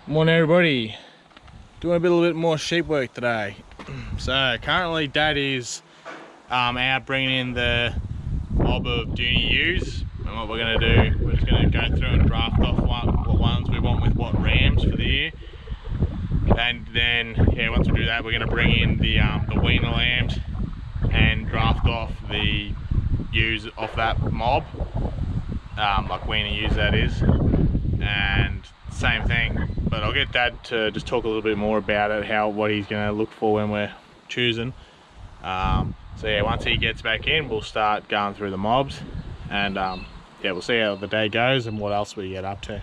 Morning everybody, doing a little bit more sheep work today. So currently Dad is out bringing in the mob of Dohne ewes, and what we're going to do, we're just going to go through and draft off what ones we want with what rams for the year, and then once we do that we're going to bring in the weaner lambs and draft off the ewes off that mob, like weaner ewes that is, and same thing. But I'll get Dad to just talk a little bit more about it, what he's going to look for when we're choosing. So yeah, once he gets back in, we'll start going through the mobs, and yeah, we'll see how the day goes and what else we get up to.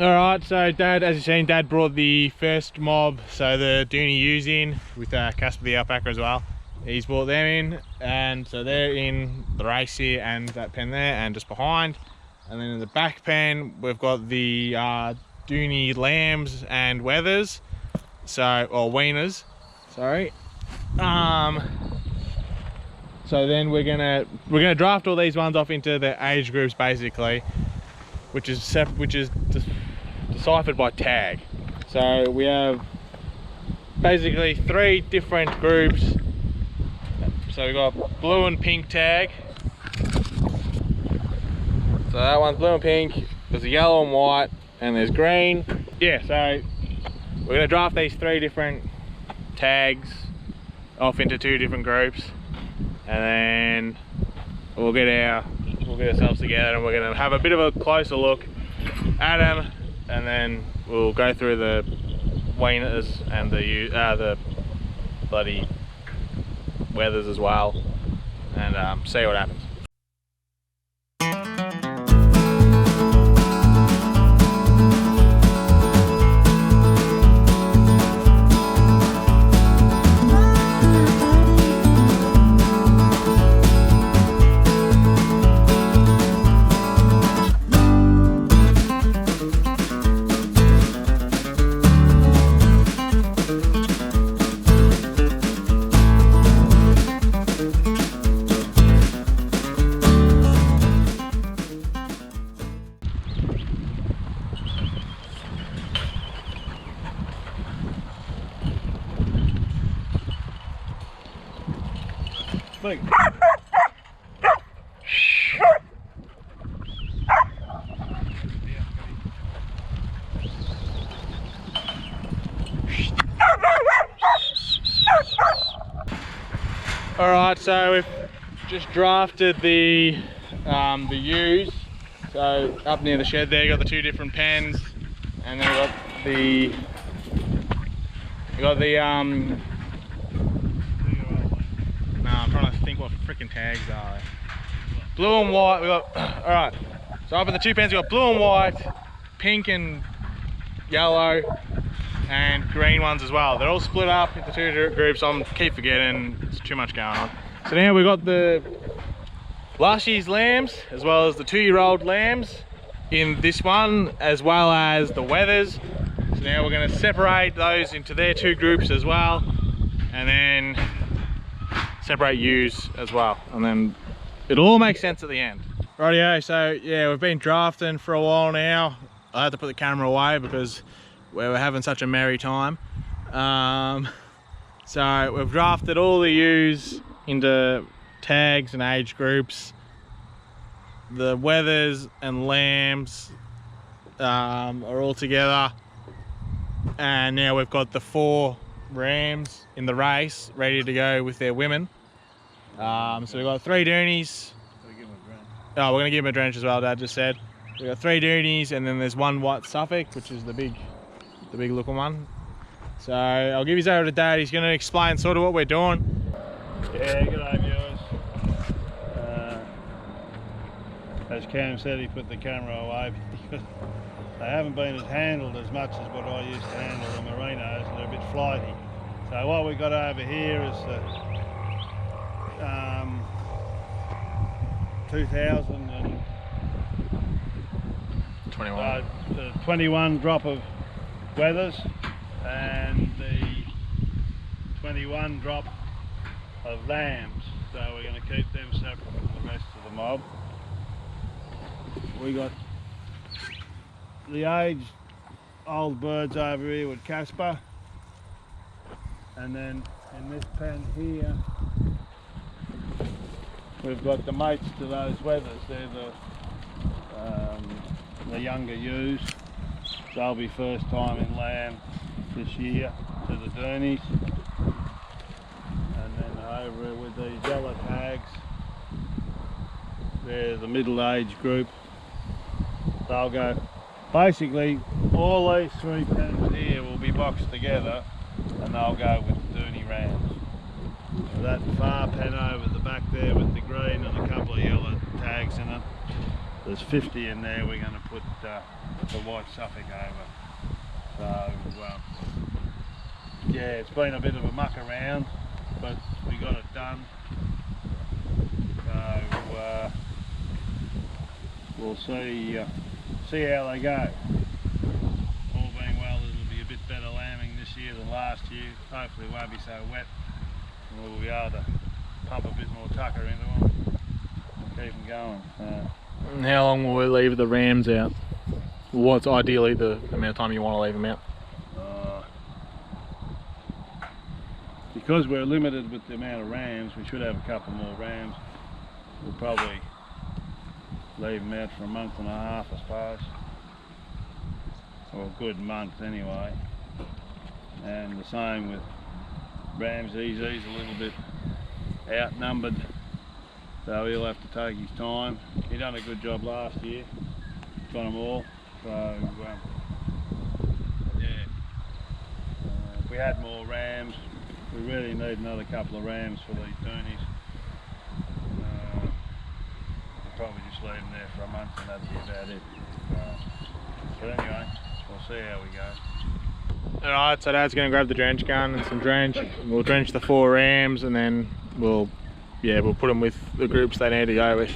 Alright, so Dad, as you've seen, Dad brought the first mob, so the Dohne ewes in, with Casper the alpaca as well. He's brought them in, and so they're in the race here and that pen there and just behind. And then in the back pen, we've got the Dohne lambs and wethers, or weaners, sorry. So then we're gonna draft all these ones off into the age groups basically, which is deciphered by tag. So we have basically 3 different groups. So we've got blue and pink tag. So that one's blue and pink, there's a yellow and white, and there's green. Yeah, so we're gonna draft these 3 different tags off into 2 different groups, and then we'll get ourselves together and we're gonna have a bit of a closer look at them, and then we'll go through the weaners and the bloody wethers as well, and see what happens. Alright, so we've just drafted the ewes. So up near the shed there, you got the 2 different pens, and then we got the no, I'm trying to think what freaking tags are. Blue and white. We got alright. So up in the 2 pens we got blue and white, pink and yellow, and green ones as well. They're all split up into 2 groups. I keep forgetting, there's too much going on. So now we've got the last year's lambs as well as the 2-year-old lambs in this one, as well as the wethers. So now we're going to separate those into their 2 groups as well, and then separate ewes as well, and then it'll all make sense at the end. Rightio, so yeah, we've been drafting for a while now. I had to put the camera away because we were having such a merry time. So we've drafted all the ewes into tags and age groups. The wethers and lambs are all together, and now we've got the 4 rams in the race ready to go with their women. So we've got 3 Dohnes. Oh, we're going to give them a drench as well, Dad just said. We've got 3 Dohnes, and then there's 1 white Suffolk, which is the big looking one. So I'll give you over to Dad. He's going to explain sort of what we're doing. Yeah, g'day viewers. As Cam said, he put the camera away because they haven't been handled as much as what I used to handle the merinos, and they're a bit flighty. So what we've got over here is the 2021 drop of wethers and the 21 drop of lambs. So we're going to keep them separate from the rest of the mob. We got the aged old birds over here with Casper, and then in this pen here we've got the mates to those wethers. They're the younger ewes. They'll be first time in lamb this year to the Dohnes. And then over with these yellow tags, they're the middle age group. They'll go, basically all these 3 pens here will be boxed together and they'll go with the Dohne rams. So that far pen over the back there with the green and a couple of yellow tags in it, there's 50 in there. We're going to put the white Suffolk over. So yeah, it's been a bit of a muck around, but we got it done. So we'll see how they go. All being well, it'll be a bit better lambing this year than last year. Hopefully it won't be so wet, and we'll be able to pump a bit more tucker into them and keep them going. And how long will we leave the rams out? What's ideally the amount of time you want to leave them out? Because we're limited with the amount of rams, we should have a couple more rams. We'll probably leave them out for a month and a half, I suppose, or a good month anyway. And the same with Ramsey's. He's a little bit outnumbered, so he'll have to take his time. He done a good job last year, got them all. So yeah, if we had more rams, we really need another couple of rams for these Dohnes. We'll probably just leave them there for a month and that'd be about it. But anyway, we'll see how we go. Alright, so Dad's going to grab the drench gun and some drench. We'll drench the 4 rams and then we'll put them with the groups they need to go with.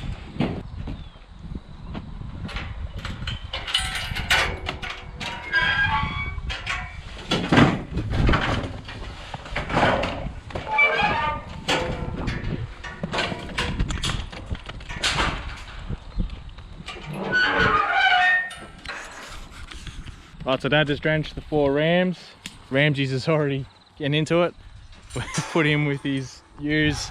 Right, so Dad just drenched the 4 rams. Ramsey's is already getting into it. We put him with his ewes.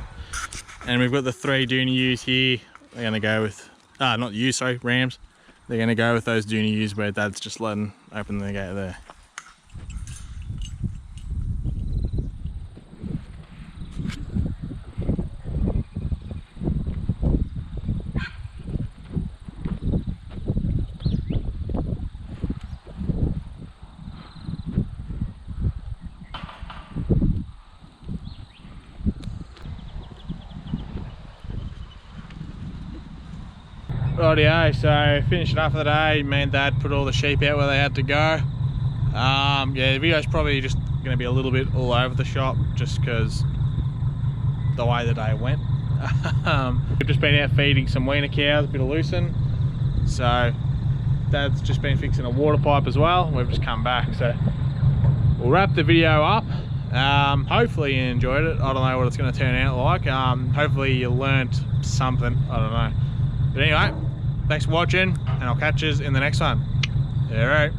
And we've got the 3 Dohne ewes here. They're gonna go with, not ewes, sorry, rams. They're gonna go with those Dohne ewes where Dad's just letting open the gate there. Rightio, so finishing up for the day, me and Dad put all the sheep out where they had to go. Yeah, the video's probably just going to be a little bit all over the shop just because the way the day went. We've just been out feeding some weaner cows, a bit of lucerne. So Dad's just been fixing a water pipe as well. We've just come back, so we'll wrap the video up. Hopefully you enjoyed it. I don't know what it's going to turn out like. Hopefully you learnt something, I don't know. But anyway, thanks for watching, and I'll catch you in the next one. All right.